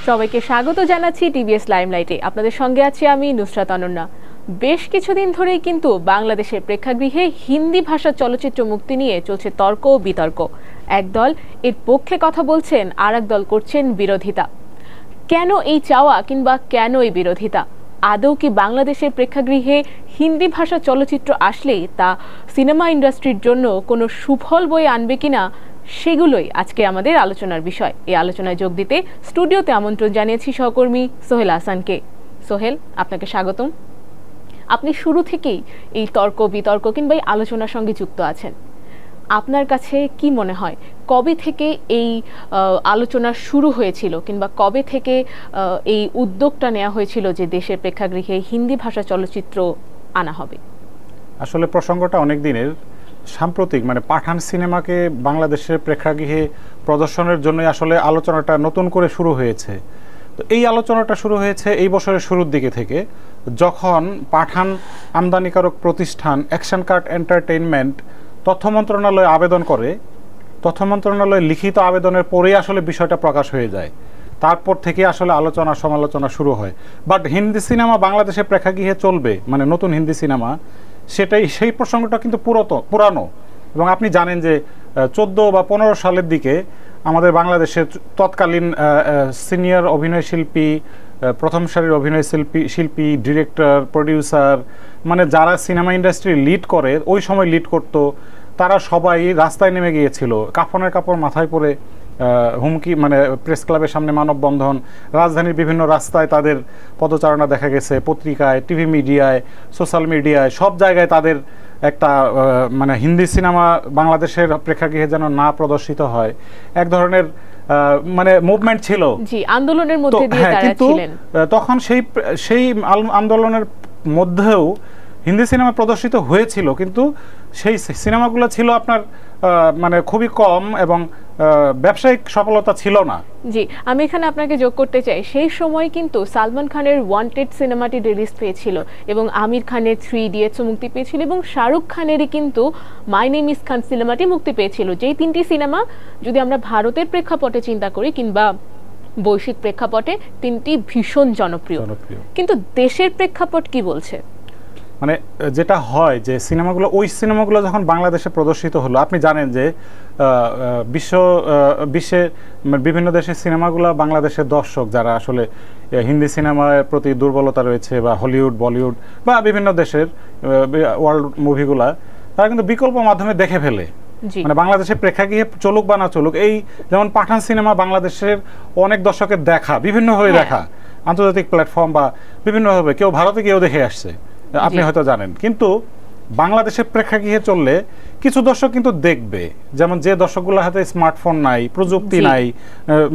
সবাইকে স্বাগত জানাচ্ছি টিভিএস লাইমলাইটে। আপনাদের সঙ্গে আছি আমি নুসরাত অনন্যা। বেশ কিছুদিন ধরেই কিন্তু বাংলাদেশের প্রেক্ষাগৃহে হিন্দি ভাষার চলচ্চিত্র মুক্তি নিয়ে চলছে তর্ক ও বিতর্ক। একদল এর পক্ষে কথা বলছেন, আর একদল করছেন বিরোধিতা। কেন এই চাওয়া কিংবা কেন এই বিরোধিতা? আদৌ কি বাংলাদেশের প্রেক্ষাগৃহে হিন্দি ভাষা চলচ্চিত্র আসলেই তা সিনেমা ইন্ডাস্ট্রির জন্য কোনো সুফল বয়ে আনবে কিনা, সেগুলোই আজকে আমাদের আলোচনার বিষয়। এই আলোচনায় যোগ দিতে স্টুডিওতে আমন্ত্রণ জানিয়েছি সহকর্মী সোহেল হাসানকে। সোহেল, আপনাকে স্বাগতম। আপনি শুরু থেকেই এই তর্ক বিতর্ক কিংবা এই আলোচনার সঙ্গে যুক্ত আছেন। আপনার কাছে কি মনে হয়, কবে থেকে এই আলোচনা শুরু হয়েছিল কিংবা কবে থেকে এই উদ্যোগটা নেওয়া হয়েছিল যে দেশের প্রেক্ষাগৃহে হিন্দি ভাষা চলচ্চিত্র আনা হবে? আসলে প্রসঙ্গটা অনেক দিনের। সাম্প্রতিক পাঠান সিনেমাকে বাংলাদেশের প্রেক্ষাগৃহে প্রদর্শনের জন্য আসলে আলোচনাটা নতুন করে শুরু হয়েছে। তো এই আলোচনাটা শুরু হয়েছে এই বছরের শুরুর দিকে থেকে, যখন পাঠান আমদানিকারক প্রতিষ্ঠান অ্যাকশন কার্ড এন্টারটেইনমেন্ট তথ্য মন্ত্রণালয়ে আবেদন করে। তথ্য মন্ত্রণালয়ে লিখিত আবেদনের পরেই আসলে বিষয়টা প্রকাশ হয়ে যায়। তারপর থেকে আসলে আলোচনা সমালোচনা শুরু হয়। বাট হিন্দি সিনেমা বাংলাদেশের প্রেক্ষাগৃহে চলবে, নতুন হিন্দি সিনেমা, সেই প্রসঙ্গটা কিন্তু পুরানো। এবং আপনি জানেন যে 14 বা 15 সালের দিকে আমাদের বাংলাদেশের তৎকালীন সিনিয়র অভিনয় শিল্পী, প্রথম সারির অভিনয় শিল্পী, ডিরেক্টর, প্রডিউসার, যারা সিনেমা ইন্ডাস্ট্রি লিড করে, ওই সময় লিড করতো, তারা সবাই রাস্তায় নেমে গিয়েছিল। কাফনের কাপড় মাথায় পরে হুমকি, প্রেস ক্লাবের সামনে মানববন্ধন, রাজধানীর বিভিন্ন রাস্তায় তাদের পদচারণা দেখা গেছে, পত্রিকায়, টিভি মিডিয়ায়, সোশ্যাল মিডিয়ায়, সব জায়গায় তাদের একটা হিন্দি সিনেমা বাংলাদেশের প্রেক্ষাগৃহে যেন না প্রদর্শিত হয়, এক ধরনের মুভমেন্ট ছিল, আন্দোলনের মধ্যে দিয়ে তারা ছিলেন। তখন সেই আন্দোলনের মধ্যেও হিন্দি সিনেমা প্রদর্শিত হয়েছিল, কিন্তু সেই সিনেমাগুলো ছিল আপনার খুবই কম এবং ব্যবসায়িক সফলতা ছিল না। জি, আমি এখানে আপনাকে যোগ করতে চাই, সেই সময় কিন্তু সালমান খানের ওয়ান্টেড সিনেমাটি রিলিজ পেয়েছিল এবং আমির খানের 3 ইডিয়টস মুক্তি পেয়েছিল এবং শাহরুখ খানেরই কিন্তু মাই নেম ইজ খান সিনেমাটি মুক্তি পেয়েছিল। যেই 3টি সিনেমা যদি আমরা ভারতের প্রেক্ষাপটে চিন্তা করি কিংবা বৈশ্বিক প্রেক্ষাপটে, 3টি ভীষণ জনপ্রিয়। কিন্তু দেশের প্রেক্ষাপট কি বলছে? যেটা হয় যে ওই সিনেমাগুলো যখন বাংলাদেশে প্রদর্শিত হলো, আপনি জানেন যে বিশ্বে বিভিন্ন দেশের সিনেমাগুলো বাংলাদেশের দর্শক যারা আসলে হিন্দি সিনেমার প্রতি দুর্বলতা রয়েছে, বা হলিউড, বলিউড বা বিভিন্ন দেশের ওয়ার্ল্ড মুভিগুলা, তারা কিন্তু বিকল্প মাধ্যমে দেখে ফেলে। বাংলাদেশের প্রেক্ষাগৃহে চলুক বা না চলুক, এই যেমন পাঠান সিনেমা বাংলাদেশের অনেক দর্শকের দেখা, বিভিন্নভাবে দেখা, আন্তর্জাতিক প্ল্যাটফর্ম বা বিভিন্নভাবে, কেউ ভারতে কেউ দেখে আসছে, আপনি হয়তো জানেন। কিন্তু বাংলাদেশের প্রেক্ষাগৃহে চললে কিছু দর্শক কিন্তু দেখবে, যেমন যে দর্শকগুলোর হাতে স্মার্টফোন নাই, প্রযুক্তি নাই,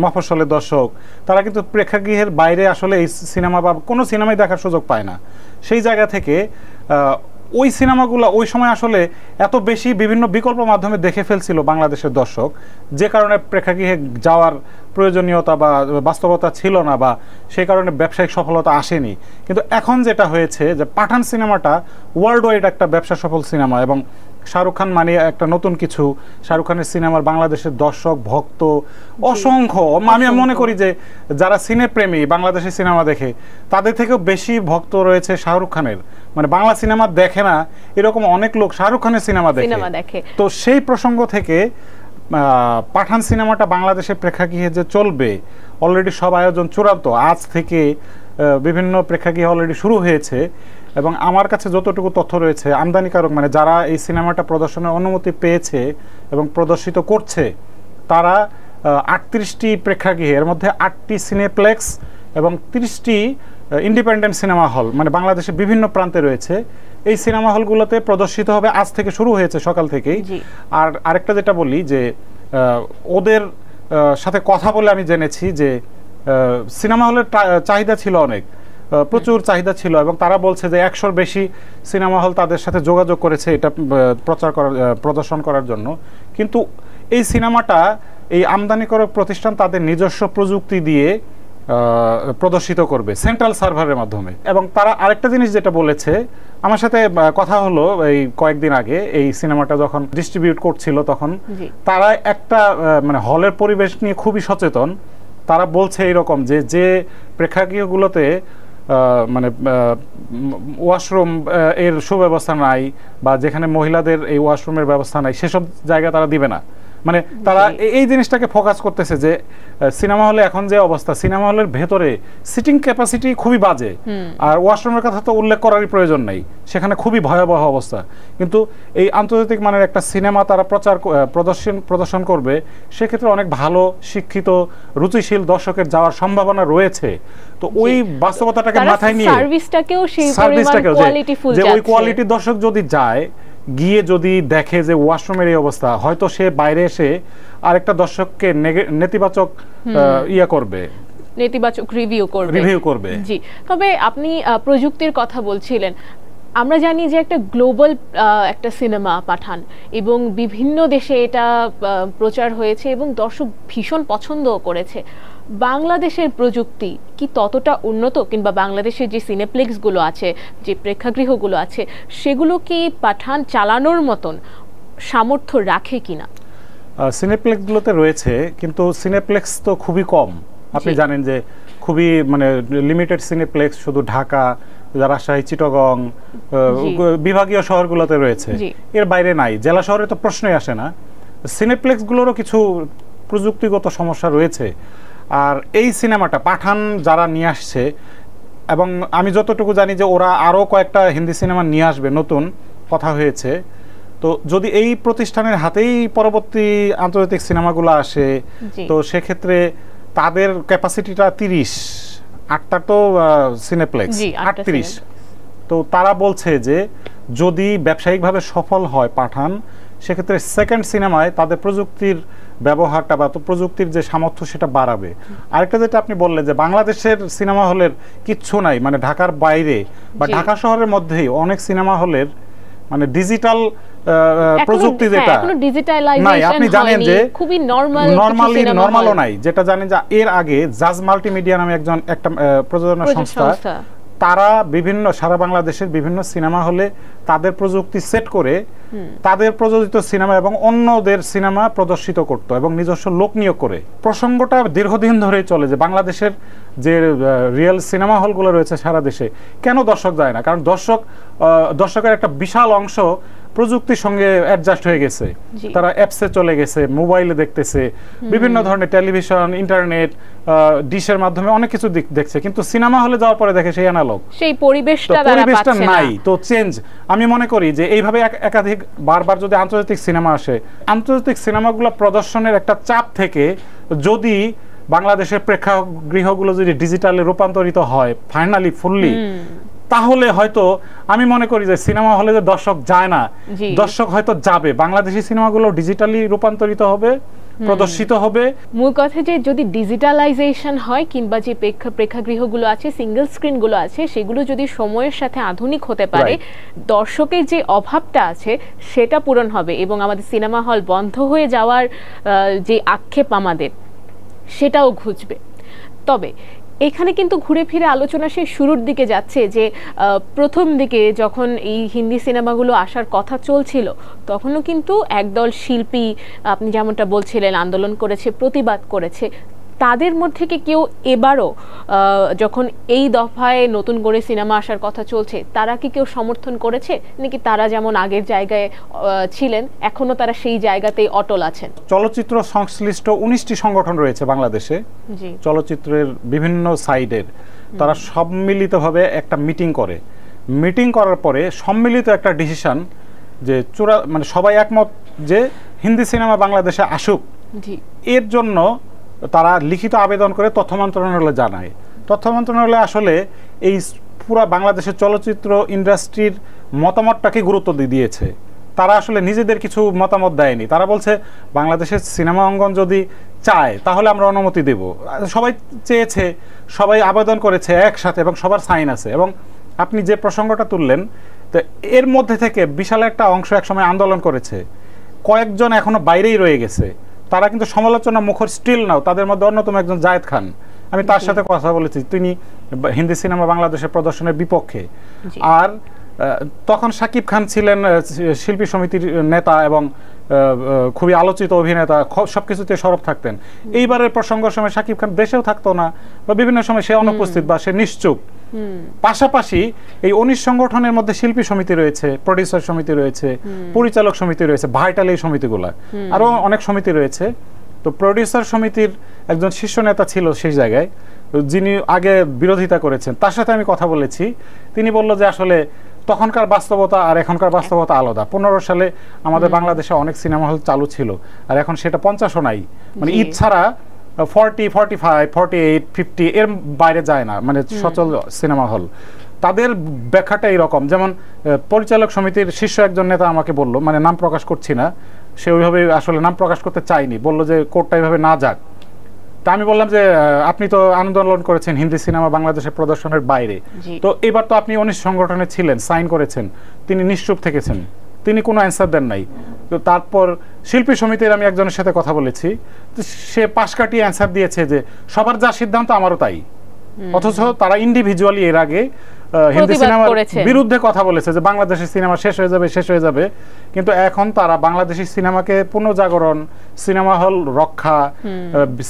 মফস্বলের দর্শক, তারা কিন্তু প্রেক্ষাগৃহের বাইরে আসলে এই সিনেমা বা কোনো সিনেমাই দেখার সুযোগ পায় না। সেই জায়গা থেকে ওই সিনেমাগুলো ওই সময় আসলে এত বেশি বিভিন্ন বিকল্প মাধ্যমে দেখে ফেলছিল বাংলাদেশের দর্শক, যে কারণে প্রেক্ষাগৃহে যাওয়ার প্রয়োজনীয়তা বা বাস্তবতা ছিল না, বা সেই কারণে ব্যবসায়িক সফলতা আসেনি। কিন্তু এখন যেটা হয়েছে যে পাঠান সিনেমাটা ওয়ার্ল্ড ওয়াইড একটা ব্যবসা সফল সিনেমা, এবং শাহরুখ খান একটা নতুন কিছু। শাহরুখ খানের সিনেমার বাংলাদেশের দর্শক ভক্ত অসংখ্য। আমি মনে করি যে যারা সিনেপ্রেমী, বাংলাদেশের সিনেমা দেখে, তাদের থেকেও বেশি ভক্ত রয়েছে শাহরুখ খানের। বাংলা সিনেমা দেখে না এরকম অনেক লোক শাহরুখ খানের সিনেমা দেখে। তো সেই প্রসঙ্গ থেকে পাঠান সিনেমাটা বাংলাদেশের প্রেক্ষাগৃহে যে চলবে, অলরেডি সব আয়োজন চূড়ান্ত। আজ থেকে বিভিন্ন প্রেক্ষাগৃহে অলরেডি শুরু হয়েছে, এবং আমার কাছে যতটুকু তথ্য রয়েছে, আমদানিকারক যারা এই সিনেমাটা প্রদর্শনের অনুমতি পেয়েছে এবং প্রদর্শিত করছে, তারা 38টি প্রেক্ষাগৃহে, এর মধ্যে 8টি সিনেপ্লেক্স এবং 30টি ইন্ডিপেন্ডেন্ট সিনেমা হল বাংলাদেশের বিভিন্ন প্রান্তে রয়েছে। এই সিনেমা হলগুলোতে প্রদর্শিত হবে, আজ থেকে শুরু হয়েছে সকাল থেকেই। আর আরেকটা যেটা বলি যে ওদের সাথে কথা বলে আমি জেনেছি যে সিনেমা হলের চাহিদা ছিল, প্রচুর চাহিদা ছিল, এবং তারা বলছে যে 100-র বেশি সিনেমা হল তাদের সাথে যোগাযোগ করেছে এটা প্রদর্শন করার জন্য। কিন্তু এই সিনেমাটা এই আমদানিকারক প্রতিষ্ঠান তাদের নিজস্ব প্রযুক্তি দিয়ে প্রদর্শিত করবে সেন্ট্রাল সার্ভারের মাধ্যমে। এবং তারা আরেকটা জিনিস যেটা বলেছে, আমার সাথে কথা হলো এই কয়েকদিন আগে, এই সিনেমাটা যখন ডিস্ট্রিবিউট করছিল তখন তারা একটা হলের পরিবেশ নিয়ে খুবই সচেতন। তারা বলছে এইরকম যে যে প্রেক্ষাগৃহগুলোতে মানে ওয়াশরুম এর সুব্যবস্থা নাই বা যেখানে মহিলাদের এই ওয়াশরুমের ব্যবস্থা নাই সেসব জায়গা তারা দিবে না। মানে তারা এই জিনিসটাকে ফোকাস করতেছে যে সিনেমা হলে এখন যে অবস্থা, সিনেমা হলের ভেতরে সিটিং ক্যাপাসিটি খুবই বাজে, আর ওয়াশরুমের কথা তো উল্লেখ করারই প্রয়োজন নাই, সেখানে খুবই ভয়াবহ অবস্থা। কিন্তু এই আন্তর্জাতিক মানের একটা সিনেমা তারা প্রদর্শন করবে, সেক্ষেত্রে অনেক ভালো শিক্ষিত রুচিশীল দর্শকের যাওয়ার সম্ভাবনা রয়েছে। তো ওই বাস্তবতাটাকে মাথায় নিয়ে সার্ভিসটাকেও সেই পরিমাণ কোয়ালিটিফুল যে ওই কোয়ালিটির দর্শক যদি যায়, গিয়ে যদি দেখে যে ওয়াশরুমের এই অবস্থা, হয়তো সে বাইরে এসে আরেকটা দর্শককে নেতিবাচক করবে, নেতিবাচক রিভিউ করবে। জি, তবে আপনি প্রযুক্তির কথা বলছিলেন। আমরা জানি যে একটা গ্লোবাল একটা সিনেমা পাঠান, এবং বিভিন্ন দেশে এটা প্রচার হয়েছে এবং দর্শক ভীষণ পছন্দও করেছে। বাংলাদেশের প্রযুক্তি কি ততটা উন্নত, কিংবা বাংলাদেশের যে সিনেপ্লেক্সগুলো আছে, যে প্রেক্ষাগৃহগুলো আছে, সেগুলো কি পাঠান চালানোর মতন সামর্থ্য রাখে কিনা? সিনেপ্লেক্সগুলোতে রয়েছে, কিন্তু সিনেপ্লেক্স তো খুবই কম। আপনি জানেন যে খুবই মানে লিমিটেড সিনেপ্লেক্স শুধু ঢাকা, রাজশাহী, চিটাগং বিভাগীয় শহরগুলোতে রয়েছে, এর বাইরে নাই। জেলা শহরে তো প্রশ্নই আসে না। সিনেপ্লেক্সগুলোরও কিছু প্রযুক্তিগত সমস্যা রয়েছে। আর এই সিনেমাটা পাঠান যারা নিয়ে আসছে, এবং আমি যতটুকু জানি যে ওরা আরও কয়েকটা হিন্দি সিনেমা নিয়ে আসবে, নতুন কথা হয়েছে। তো যদি এই প্রতিষ্ঠানের হাতেই পরবর্তী আন্তর্জাতিক সিনেমাগুলো আসে, তো সেক্ষেত্রে তাদের ক্যাপাসিটিটা 30, 8টা তো সিনেপ্লেক্স, 38। তো তারা বলছে যে যদি ব্যবসায়িকভাবে সফল হয় পাঠান, সেক্ষেত্রে সেকেন্ড সিনেমায় তাদের প্রযুক্তির ব্যবহারটা বা প্রযুক্তির যে সামর্থ্য সেটা বাড়াবে। আরেকটা যেটা আপনি বললেন যে বাংলাদেশের সিনেমা হলের কিচ্ছু নাই, মানে ঢাকার বাইরে বা ঢাকা শহরের মধ্যেই অনেক সিনেমা হলের মানে ডিজিটাল প্রযুক্তি যেটা নাই, আপনি জানেন যে খুবই নরমালও নাই। যেটা জানেন যে এর আগে জাজ মাল্টিমিডিয়া নামে একটা প্রযোজনা সংস্থা, তারা বিভিন্ন সারা বাংলাদেশের বিভিন্ন সিনেমা হলে তাদের প্রযুক্তি সেট করে তাদের প্রযোজিত সিনেমা এবং অন্যদের সিনেমা প্রদর্শিত করত এবং নিজস্ব লোক নিয়োগ করে। প্রসঙ্গটা দীর্ঘদিন ধরেই চলে যে বাংলাদেশের যে রিয়েল সিনেমা হলগুলো রয়েছে সারা দেশে, কেন দর্শক যায় না? কারণ দর্শকের একটা বিশাল অংশ প্রযুক্তির সঙ্গে অ্যাডজাস্ট হয়ে গেছে, তারা অ্যাপসে চলে গেছে, মোবাইলে দেখতেছে, বিভিন্ন ধরনের টেলিভিশন, ইন্টারনেট, ডিশের মাধ্যমে অনেক কিছু দেখছে, কিন্তু সিনেমা হলে যাওয়ার পরে দেখে সেই অ্যানালগ, সেই পরিবেশটা নাই। তো চেঞ্জ আমি মনে করি যে এইভাবে একাধিক বারবার যদি আন্তর্জাতিক সিনেমা আসে, আন্তর্জাতিক সিনেমাগুলো প্রদর্শনের একটা চাপ থেকে যদি বাংলাদেশের প্রেক্ষাগৃহগুলো যদি ডিজিটালে রূপান্তরিত হয় ফাইনালি ফুললি, তাহলে হয়তো আমি মনে করি যে সিনেমা হলে যে দর্শক যায় না, দর্শক হয়তো যাবে। বাংলাদেশি সিনেমাগুলো ডিজিটালি রূপান্তরিত হবে, প্রদর্শিত হবে। মূল কথা যে যদি ডিজিটালাইজেশন হয়, কিংবা যে প্রেক্ষাগৃহগুলো আছে, সিঙ্গেল স্ক্রিনগুলো আছে, সেগুলো যদি সময়ের সাথে আধুনিক হতে পারে, দর্শকের যে অভাবটা আছে সেটা পূরণ হবে, এবং আমাদের সিনেমা হল বন্ধ হয়ে যাওয়ার যে আক্ষেপ আমাদের, সেটাও ঘুচবে। তবে এখানে কিন্তু ঘুরে ফিরে আলোচনা সেই শুরুর দিকে যাচ্ছে যে প্রথম দিকে যখন এই হিন্দি সিনেমাগুলো আসার কথা চলছিল, তখনও কিন্তু একদল শিল্পী, আপনি যেমনটা বলছিলেন, আন্দোলন করেছে, প্রতিবাদ করেছে। তাদের মধ্যে কি কেউ এবারও যখন এই দফায় নতুন করে সিনেমা আসার কথা চলছে, তারা কি কেউ সমর্থন করেছে, নাকি তারা যেমন আগের জায়গায় ছিলেন এখনো তারা সেই জায়গাতেই অটল আছেন? চলচ্চিত্র সংশ্লিষ্ট 19টি সংগঠন রয়েছে বাংলাদেশে, চলচ্চিত্রের বিভিন্ন সাইডের, তারা সম্মিলিতভাবে একটা মিটিং করে। মিটিং করার পরে সম্মিলিত একটা ডিসিশন যে মানে সবাই একমত যে হিন্দি সিনেমা বাংলাদেশে আসুক। এর জন্য তারা লিখিত আবেদন করে তথ্য মন্ত্রণালয়ে জানায়। তথ্য মন্ত্রণালয় আসলে এই পুরা বাংলাদেশের চলচ্চিত্র ইন্ডাস্ট্রির মতামতটাকে গুরুত্ব দিয়েছে। তারা আসলে নিজেদের কিছু মতামত দেয়নি। তারা বলছে বাংলাদেশের সিনেমা অঙ্গন যদি চায় তাহলে আমরা অনুমতি দেব। সবাই চেয়েছে, সবাই আবেদন করেছে একসাথে, এবং সবার সাইন আছে। এবং আপনি যে প্রসঙ্গটা তুললেন, তো এর মধ্যে থেকে বিশাল একটা অংশ একসময় আন্দোলন করেছে, কয়েকজন এখনো বাইরেই রয়ে গেছে। তারা কিন্তু সমালোচনা মুখর স্টিল নাও। তাদের মধ্যে অন্যতম একজন জায়েদ খান, আমি তার সাথে কথা বলেছি, তিনি হিন্দি সিনেমা বাংলাদেশে প্রদর্শনের বিপক্ষে। আর তখন শাকিব খান ছিলেন শিল্পী সমিতির নেতা এবং খুবই আলোচিত অভিনেতা, সবকিছুতে সরব থাকতেন। এইবারের প্রসঙ্গের সময় শাকিব খান দেশেও থাকতো না, বা বিভিন্ন সময় সে অনুপস্থিত বা সে নিশ্চুপ। পাশাপাশি এই 19 সংগঠনের মধ্যে শিল্পী সমিতি রয়েছে, প্রডিউসার সমিতি রয়েছে, পরিচালক সমিতি রয়েছে, ভাইটাল এই সমিতিগুলা, আরো অনেক সমিতি রয়েছে। তো প্রডিউসার সমিতির একজন শীর্ষ নেতা ছিল সেই জায়গায়, যিনি আগে বিরোধিতা করেছেন, তার সাথে আমি কথা বলেছি। তিনি বলল যে আসলে তখনকার বাস্তবতা আর এখনকার বাস্তবতা আলাদা। 15 সালে আমাদের বাংলাদেশে অনেক সিনেমা হল চালু ছিল, আর এখন সেটা 50ও নাই। মানে ঈদ ছাড়া 40, 45, 48, 50 এর বাইরে যায় না, মানে সচল সিনেমা হল। তাদের ব্যাখ্যাটা এইরকম, যেমন পরিচালক সমিতির শীর্ষ একজন নেতা আমাকে বলল, মানে নাম প্রকাশ করছি না, সে ওইভাবে আসলে নাম প্রকাশ করতে চায়নি, বললো যে কোর্টটা এইভাবে না যাক। তা আমি বললাম যে আপনি তো আন্দোলন করেছেন হিন্দি সিনেমা বাংলাদেশে প্রদর্শনের বাইরে, তো এবার তো আপনি 19 সংগঠনে ছিলেন, সাইন করেছেন, তিনি নিশ্চুপ থেকেছেন, তিনি কোনো অ্যান্সার দেন নাই। তো তারপর শিল্পী সমিতির আমি একজনের সাথে কথা বলেছি, সে পাশ কাটিয়ে অ্যান্সার দিয়েছে যে সবার যা সিদ্ধান্ত আমারও তাই। অথচ তারা ইন্ডিভিজুয়ালি এর আগে হিন্দি সিনেমার বিরুদ্ধে কথা বলেছে যে বাংলাদেশের সিনেমা শেষ হয়ে যাবে, কিন্তু এখন তারা বাংলাদেশি সিনেমাকে পুনর্জাগরণ, সিনেমা হল রক্ষা,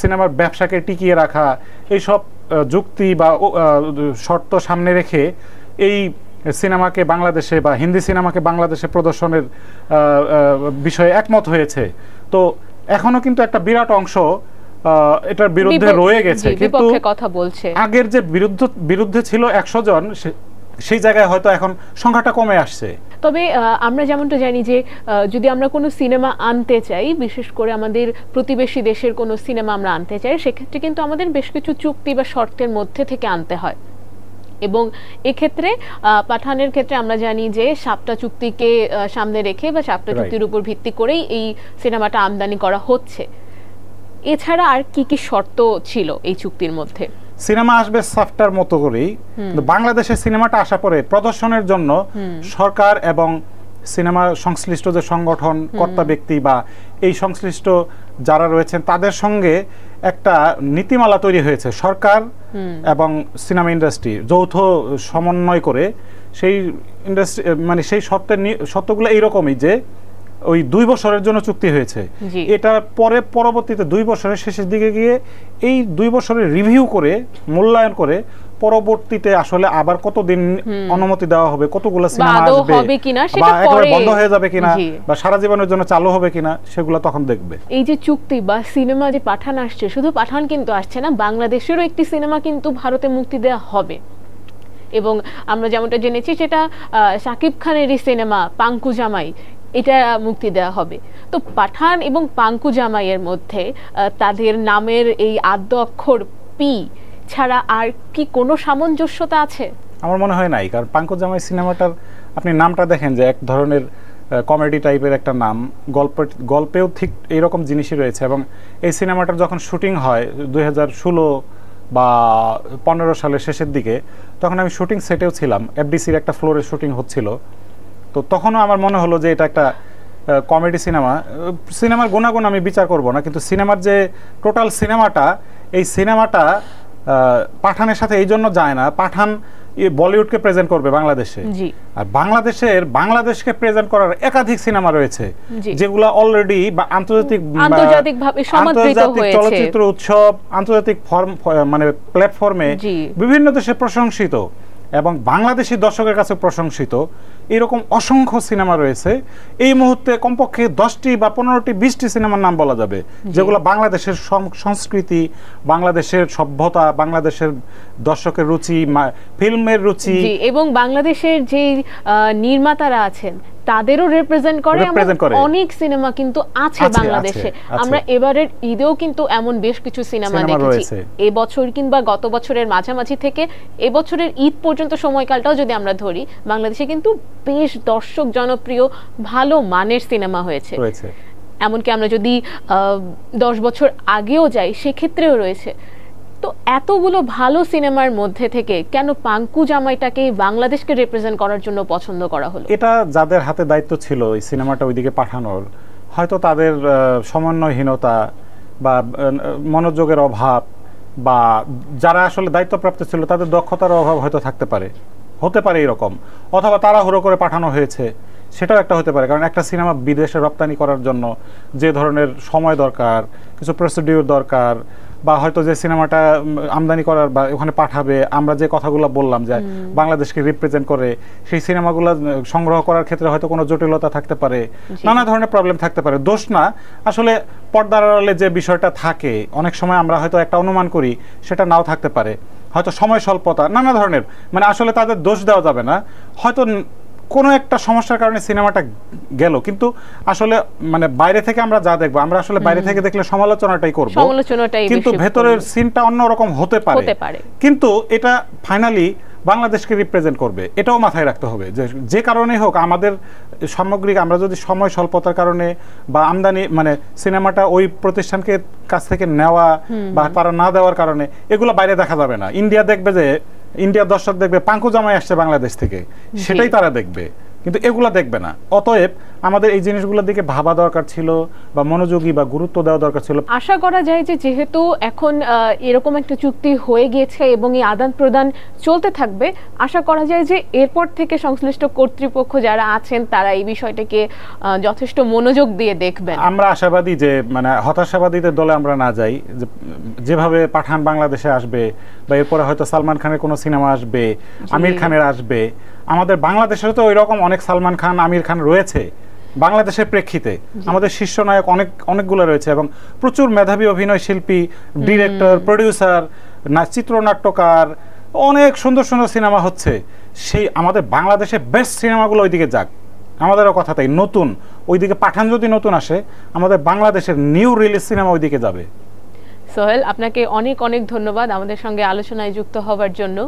সিনেমার ব্যবসাকে টিকিয়ে রাখা, এইসব যুক্তি বা শর্ত সামনে রেখে এই সিনেমাকে বাংলাদেশে বা হিন্দি সিনেমাকে বাংলাদেশে প্রদর্শনের বিষয়ে একমত হয়েছে। তো এখনো কিন্তু একটা বিরাট অংশ এটার বিরুদ্ধে রয়ে গেছে, কিন্তু কথা বলছে। আগের যে বিরুদ্ধে ছিল 100 জন, সেই জায়গায় হয়তো এখন সংখ্যাটা কমে আসছে। তবে আমরা যেমনটা জানি যে যদি আমরা কোনো সিনেমা আনতে চাই, বিশেষ করে আমাদের প্রতিবেশী দেশের কোনো সিনেমা আমরা আনতে চাই, সেক্ষেত্রে কিন্তু আমাদের বেশ কিছু চুক্তি বা শর্তের মধ্যে থেকে আনতে হয়। এবং এক্ষেত্রে পাঠানের ক্ষেত্রে আমরা জানি যে 7টা চুক্তিকে সামনে রেখে বা 7টা চুক্তির উপর ভিত্তি করেই এই সিনেমাটা আমদানি করা হচ্ছে। এছাড়া আর কি কি শর্ত ছিল এই চুক্তির মধ্যে? সিনেমা আসবে সফটওয়্যার মতো করেই, বাংলাদেশের সিনেমাটা আসা পরে প্রদর্শনের জন্য সরকার এবং সিনেমা সংশ্লিষ্ট যে সংগঠন, কর্তা ব্যক্তি বা এই সংশ্লিষ্ট যারা রয়েছেন তাদের সঙ্গে একটা নীতিমালা তৈরি হয়েছে। সরকার এবং সিনেমা ইন্ডাস্ট্রি যৌথ সমন্বয় করে সেই ইন্ডাস্ট্রি, মানে সেই শর্তগুলো এইরকমই যে ওই 2 বছরের জন্য চুক্তি হয়েছে। এটা পরবর্তীতে 2 বছরের শেষের দিকে গিয়ে এই 2 বছরের রিভিউ করে মূল্যায়ন করে পরবর্তীতে আসলে আবার কতদিন অনুমতি দেওয়া হবে, কতগুলো সিনেমা আসবে বা একেবারে বন্ধ হয়ে যাবে কিনা বা সারা জীবনের জন্য চালু হবে কিনা, সেগুলো তখন দেখবে। এই যে চুক্তি বা সিনেমা যে পাঠান আসছে, শুধু পাঠান কিন্তু আসছে না, বাংলাদেশেরও একটি সিনেমা কিন্তু ভারতে মুক্তি দেওয়া হবে। এবং আমরা যেমনটা জেনেছি সেটা শাকিব খানেরই সিনেমা পাঙ্কু জামাই, এটা মুক্তি দেওয়া হবে। তো পাঠান এবং পাঙ্কু জামাইয়ের মধ্যে তাদের নামের এই আদ্য অক্ষর পি ছাড়া আর কি কোনো সামঞ্জস্যতা আছে? আমার মনে হয় নাই, কারণ পাঙ্কু জামাই সিনেমাটার আপনি নামটা দেখেন যে এক ধরনের কমেডি টাইপের একটা নাম, গল্পেও ঠিক এইরকম জিনিসই রয়েছে। এবং এই সিনেমাটার যখন শুটিং হয় 2016 বা 15 সালের শেষের দিকে, তখন আমি শুটিং সেটেও ছিলাম, এফডিসির একটা ফ্লোরে শুটিং হচ্ছিল। তো তখনও আমার মনে হলো যে এটা একটা কমেডি সিনেমা। সিনেমার গুণাগুণ আমি বিচার করব না, কিন্তু সিনেমার যে টোটাল সিনেমাটা, এই সিনেমাটা পাঠানের সাথে এই জন্য যায় না, পাঠান বলিউডকে প্রেজেন্ট করবে বাংলাদেশে, আর বাংলাদেশকে প্রেজেন্ট করার একাধিক সিনেমা রয়েছে যেগুলো অলরেডি আন্তর্জাতিকভাবে চলচ্চিত্র উৎসব, আন্তর্জাতিক মানে প্ল্যাটফর্মে বিভিন্ন দেশে প্রশংসিত এবং বাংলাদেশি দর্শকের কাছে প্রশংসিত। এরকম অসংখ্য সিনেমা রয়েছে। এই মুহূর্তে কমপক্ষে 10টি বা 15টি 20টি সিনেমার নাম বলা যাবে যেগুলো বাংলাদেশের সংস্কৃতি, বাংলাদেশের সভ্যতা, বাংলাদেশের দর্শকের রুচি, ফিল্মের রুচি এবং বাংলাদেশের যে নির্মাতারা আছেন তাদেরও রিপ্রেজেন্ট করে। অনেক সিনেমা কিন্তু আছে বাংলাদেশে। আমরা এবারের ঈদেও কিন্তু এমন বেশ কিছু সিনেমা দেখেছি। এই বছর কিংবা গত বছরের মাঝামাঝি থেকে এবছরের ঈদ পর্যন্ত সময়কালটাও যদি আমরা ধরি, বাংলাদেশে কিন্তু বেশ দর্শক জনপ্রিয় ভালো মানের সিনেমা হয়েছে। এমনকি আমরা যদি 10 বছর আগেও যাই, সেক্ষেত্রেও রয়েছে। তো এতগুলো ভালো সিনেমার মধ্যে থেকে কেন পাঙ্কু জামাইটাকে বাংলাদেশকে রিপ্রেজেন্ট করার জন্য পছন্দ করা হলো? এটা যাদের হাতে দায়িত্ব ছিল এই সিনেমাটা ওইদিকে পাঠানোর, হয়তো তাদের সমন্বয়হীনতা বা মনোযোগের অভাব, বা যারা আসলে দায়িত্বপ্রাপ্ত ছিল তাদের দক্ষতার অভাব হয়তো হতে পারে এরকম, অথবা তাড়াহুড়ো করে পাঠানো হয়েছে। সেটাও একটা হতে পারে, কারণ একটা সিনেমা বিদেশে রপ্তানি করার জন্য যে ধরনের সময় দরকার, কিছু প্রসিডিউর দরকার, বা হয়তো যে সিনেমাটা আমদানি করার বা ওখানে পাঠাবে, আমরা যে কথাগুলো বললাম যে বাংলাদেশকে রিপ্রেজেন্ট করে, সেই সিনেমাগুলো সংগ্রহ করার ক্ষেত্রে হয়তো কোনো জটিলতা থাকতে পারে, নানা ধরনের প্রবলেম থাকতে পারে। দোষ না, আসলে পর্দার আড়ালে যে বিষয়টা থাকে অনেক সময় আমরা হয়তো একটা অনুমান করি, সেটা নাও থাকতে পারে, হয়তো সময় স্বল্পতা, নানা ধরনের, মানে আসলে তাদের দোষ দেওয়া যাবে না। হয়তো কোনো একটা সমস্যার কারণে সিনেমাটা গেল, কিন্তু আসলে মানে বাইরে থেকে আমরা যা দেখবো, আমরা আসলে বাইরে থেকে দেখলে সমালোচনাটাই করব, কিন্তু ভেতরের সিনটা অন্যরকম হতে পারে, কিন্তু এটা ফাইনালি বাংলাদেশকে রিপ্রেজেন্ট করবে, এটাও মাথায় রাখতে হবে। যে কারণে হোক, আমাদের সামগ্রিক, আমরা যদি সময় স্বল্পতার কারণে বা আমদানি মানে সিনেমাটা ওই প্রতিষ্ঠানকে কাছ থেকে নেওয়া বা তারা না দেওয়ার কারণে এগুলো বাইরে দেখা যাবে না। ইন্ডিয়া দেখবে যে, ইন্ডিয়ার দর্শক দেখবে পাঙ্কু জামাই আসছে বাংলাদেশ থেকে, সেটাই তারা দেখবে, কিন্তু এগুলা দেখবে না। অতএব আমাদের এই জিনিসগুলোর দিকে ভাবা দরকার ছিল, বা মনোযোগী বা গুরুত্ব দেওয়া দরকার ছিল। আশা করা যায় যে যেহেতু এখন এরকম একটা চুক্তি হয়ে গিয়েছে এবং এই আদান প্রদান চলতে থাকবে, আশা করা যায় যে এরপর থেকে সংশ্লিষ্ট কর্তৃপক্ষ যারা আছেন তারা এই বিষয়টাকে যথেষ্ট মনোযোগ দিয়ে দেখবেন। আমরা আশাবাদী যে, মানে হতাশাবাদীদের দলে আমরা না যাই, যেভাবে পাঠান বাংলাদেশে আসবে, বা এরপরে হয়তো সালমান খানের কোনো সিনেমা আসবে, আমির খানের আসবে, আমাদের বাংলাদেশে তো ওই রকম অনেক সালমান খান, আমির খান রয়েছে বাংলাদেশের প্রেক্ষিতে, আমাদের শীর্ষ নায়ক অনেকগুলো রয়েছে, এবং প্রচুর মেধাবী অভিনয় শিল্পী, ডিরেক্টর, প্রডিউসার, চিত্রনাট্যকার, অনেক সুন্দর সুন্দর সিনেমা হচ্ছে। সেই আমাদের বাংলাদেশের বেস্ট সিনেমাগুলো ওইদিকে যাক, আমাদেরও কথা তাই। নতুন ওইদিকে পাঠান যদি নতুন আসে, আমাদের বাংলাদেশের নিউ রিলিজ সিনেমা ওইদিকে যাবে। সোহেল, আপনাকে অনেক অনেক ধন্যবাদ আমাদের সঙ্গে আলোচনায় যুক্ত হওয়ার জন্য।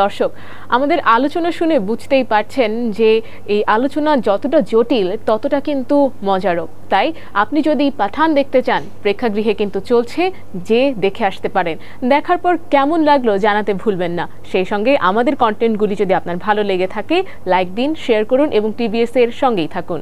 দর্শক, আমাদের আলোচনা শুনে বুঝতেই পারছেন যে এই আলোচনা যতটা জটিল ততটা কিন্তু মজারও। তাই আপনি যদি পাঠান দেখতে চান, প্রেক্ষাগৃহে কিন্তু চলছে, যে দেখে আসতে পারেন। দেখার পর কেমন লাগলো জানাতে ভুলবেন না। সেই সঙ্গে আমাদের কন্টেন্টগুলি যদি আপনার ভালো লেগে থাকে, লাইক দিন, শেয়ার করুন এবং টিভিএস এর সঙ্গেই থাকুন।